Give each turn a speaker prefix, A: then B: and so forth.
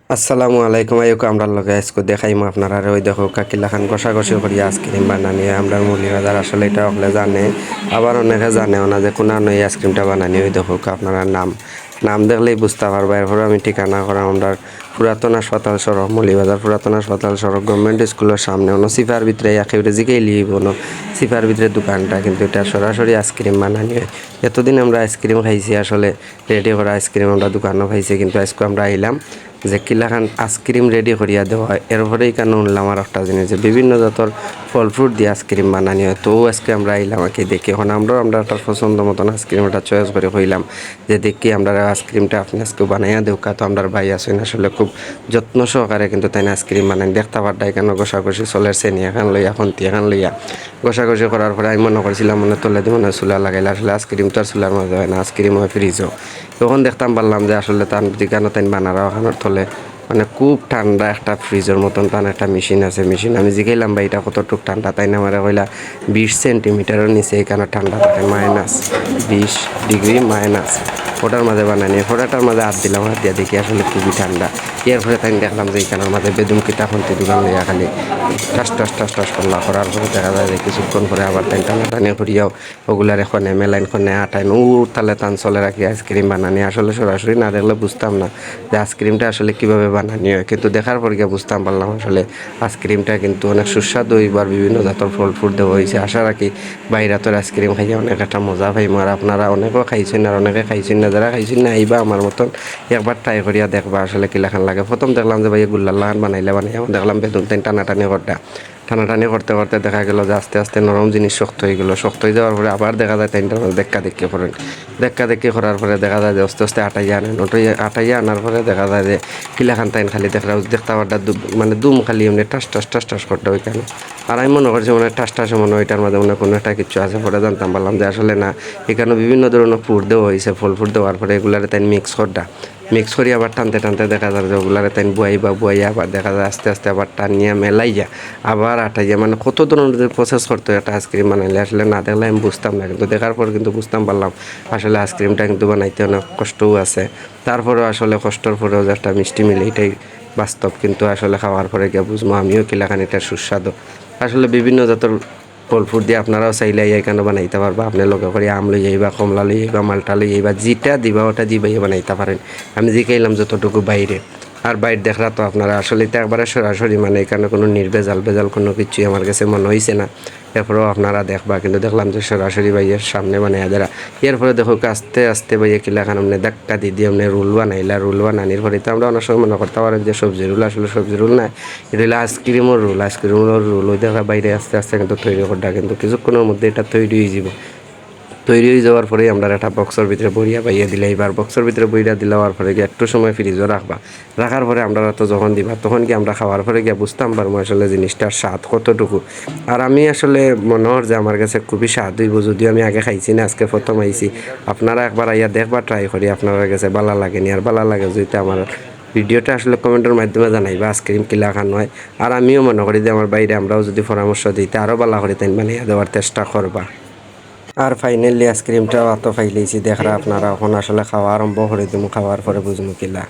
A: আসসালামু আলাইকুম আইকো আমরা লগে আজকে দেখাইমু আপনারা ওই দেখো কাকিলা খান কষাকষি করি আইসক্রিম বানানি আমরা মুলি বাজার আসলে এটা হলে জানে আবার অনেকে জানেও না যে কোন এই আইসক্রিমটা বানানি ওই দেখো আপনারা নাম নাম দেখলেই বুঝতে পারবা এরপর আমি ঠিকানা করা আমরা পুরাতন হাসপাতাল সড়ক মৌলিবাজার পুরাতন হাসপাতাল সড়ক গভর্নমেন্ট স্কুলের সামনে অন্য সিফার ভিতরে একেবারে জিকেই লিব সিফার ভিতরে দোকানটা কিন্তু এটা সরাসরি আইসক্রিম বানানি হয় এতদিন আমরা আইসক্রিম খাইছি আসলে রেডি করা আইসক্রিম আমরা দোকানও খাইছি কিন্তু আজকে আমরা আইলাম যে কিলাখান আইসক্রিম রেডি করিয়া দেওয়া হয় এরপরেই কেন উনলাম আর একটা জিনিস যে বিভিন্ন জাতর ফল ফ্রুট দিয়ে আইসক্রিম বানানি হয় তো আজকে আমরা আইলাম আর কি দেখি এখন আমরা একটা পছন্দ মতন আইসক্রিমটা চয়েস করে হইলাম যে দেখি আমরা আইসক্রিমটা আপনি আজকে বানাইয়া দেওকা তো আমরা ভাই আসেন আসলে খুব যত্ন সহকারে কিন্তু তাই আইসক্রিম বানাই দেখতে পারটাই কেন ঘষাঘষি চলের চেনি এখন লইয়া খন্তি এখন লইয়া ঘষাঘষি করার পরে আমি মনে করছিলাম মনে তোলে দিয়ে মনে চুলা লাগাইলে আসলে আইসক্রিম তো আর চুলার মধ্যে হয় না আইসক্রিম হয় ফ্রিজও তখন দেখতাম পারলাম যে আসলে তার যেখানে তাই বানারা ওখানোর থলে মানে খুব ঠান্ডা একটা ফ্রিজের মতন তার একটা মেশিন আছে মেশিন আমি জিগাইলাম বা এটা কতটুক ঠান্ডা তাই না আমার কইলা 20 সেন্টিমিটারের নিচে এখানে ঠান্ডা থাকে -20 ডিগ্রি মাইনাস ওটার মাঝে বানানি ফোটাটার মাঝে হাত দিলাম হাত দিয়ে দেখি আসলে খুবই ঠান্ডা এরপরে তাই দেখলাম যে এখানের মাঝে বেদুম কিতা খুনতে দোকান লইয়া খালি টাস করলা করার পরে দেখা যায় যে কিছুক্ষণ পরে আবার তাই টানাটানি করিয়াও ওগুলার এখানে মেলাইনখনে আটাইন তালে টান চলে রাখি আইসক্রিম বানানি আসলে সরাসরি না দেখলে বুঝতাম না যে আইসক্রিমটা আসলে কীভাবে বানানি হয় কিন্তু দেখার পর গিয়ে বুঝতাম পারলাম আসলে আইসক্রিমটা কিন্তু অনেক সুস্বাদু এবার বিভিন্ন জাতের ফল ফ্রুট দেওয়া হয়েছে আশা রাখি বাইরে তোর আইসক্রিম খাইয়া অনেক একটা মজা পাইম আর আপনারা অনেকেও খাইছেন আর অনেকে খাইছেন না যারা খাইছেন না আইবা আমার মতন একবার ট্রাই করিয়া দেখবা আসলে কিলাখান লাগে প্রথম দেখলাম যে ভাই গুল্লার লাগান বানাইলে দেখলাম বেতন তাই টানাটানি টানাটানি করতে করতে দেখা গেল যে আস্তে আস্তে নরম জিনিস শক্ত হয়ে গেলো শক্ত হয়ে যাওয়ার পরে আবার দেখা যায় তাইটার মধ্যে দেখা দেখি করার পরে দেখা যায় যে আস্তে আস্তে আটাইয়া আনার পরে দেখা যায় যে কিলাখান তাইন খালি দেখতে পারটা মানে দুম খালি এমনি টাস করতে ওই কেন আর আমি মনে করছি মনে টাস মনে ওইটার মধ্যে মনে কোনো একটা কিছু আছে পরে জানতাম পারলাম যে আসলে না এখানে বিভিন্ন ধরনের ফুড দেওয়া হয়েছে ফল ফুড দেওয়ার পরে এগুলারে তাই মিক্স করি আবার টানতে দেখা যায় যে ওগুলারে তাই বুয়াইয়া আবার দেখা যায় আস্তে আস্তে আবার টানিয়া মেলাইয়া আবার আটাইয়া মানে কত ধরনের প্রসেস করতে একটা আইসক্রিম বানাইলে আসলে না দেখলে আমি বুঝতাম না কিন্তু দেখার পর কিন্তু বুঝতাম পারলাম আসলে আইসক্রিমটা কিন্তু বানাইতে অনেক কষ্টও আছে তারপরেও আসলে কষ্টর পরেও যে একটা মিষ্টি মিলে এটাই বাস্তব কিন্তু আসলে খাওয়ার পরে গিয়ে বুঝবো আমিও কিলাখানিটা সুস্বাদু আসলে বিভিন্ন জাতের ফল ফ্রুট দিয়ে আপনারাও চাইলে এখানে বানাইতে পারবা আপনি লগে করে আম লই যাইবা কমলা লই যাইবা মালটা লই যাইবা যেটা দিবা ওটা দিবাই বানাইতে পারেন আমি জিকাইলাম যতটুকু বাইরে আর বাইরে দেখরা তো আপনারা আসলে তো একবারে সরাসরি মানে এখানে কোনো বেজাল কোনো কিছুই আমার কাছে মনে হয়েছে না এরপরেও আপনারা দেখবা কিন্তু দেখলাম যে সরাসরি ভাইয়ের সামনে বানাইয়া দেরা এরপরে দেখো আস্তে আস্তে ভাইয়া কিলাখান আপনি ধাক্কা দিয়ে আপনি রোল বানানির পরে তো আমরা অনেক সময় মনে করতে পারেন যে সবজি রোল আসলে সবজি রোল না এটা হলো আইসক্রিমের রোল ওই দেখা বাইরে আস্তে আস্তে কিন্তু তৈরি করটা কিন্তু কিছুক্ষণের মধ্যে এটা তৈরি হয়ে যাওয়ার পরেই আমরা একটা বক্সের ভিতরে বইয়া পাইয়া দিলে এবার বক্সের ভিতরে বইয়া দিলেওয়ার পরে গিয়ে একটু সময় ফ্রিজও রাখার পরে আমরা তো যখন দিবা তখন কি আমরা খাওয়ার পরে গিয়ে বুঝতাম পারবো আসলে জিনিসটার স্বাদ কতটুকু আর আমি আসলে মনে হয় যে আমার কাছে খুবই স্বাদ হইব যদিও আমি আগে খাইছি না আজকে প্রথম আইছি আপনারা একবার আইয়া দেখবা ট্রাই করি আপনারা কাছে ভালো লাগেনি আর ভালো লাগে যদি আমার ভিডিওটা আসলে কমেন্টের মাধ্যমে জানাইবা আইসক্রিম কিলা খান হয় আর আমিও মনে করি যে আমার বাইরে আমরাও যদি পরামর্শ দিতে আরও ভালো করে তাই বানিয়ে দেওয়ার চেষ্টা করবা আর ফাইনালি আইসক্রিমটাও এত ফাইলেছি দেখরা আপনারা এখন আসলে খাওয়া আরম্ভ করে দিমু খাওয়ার পরে বুঝমু কিলা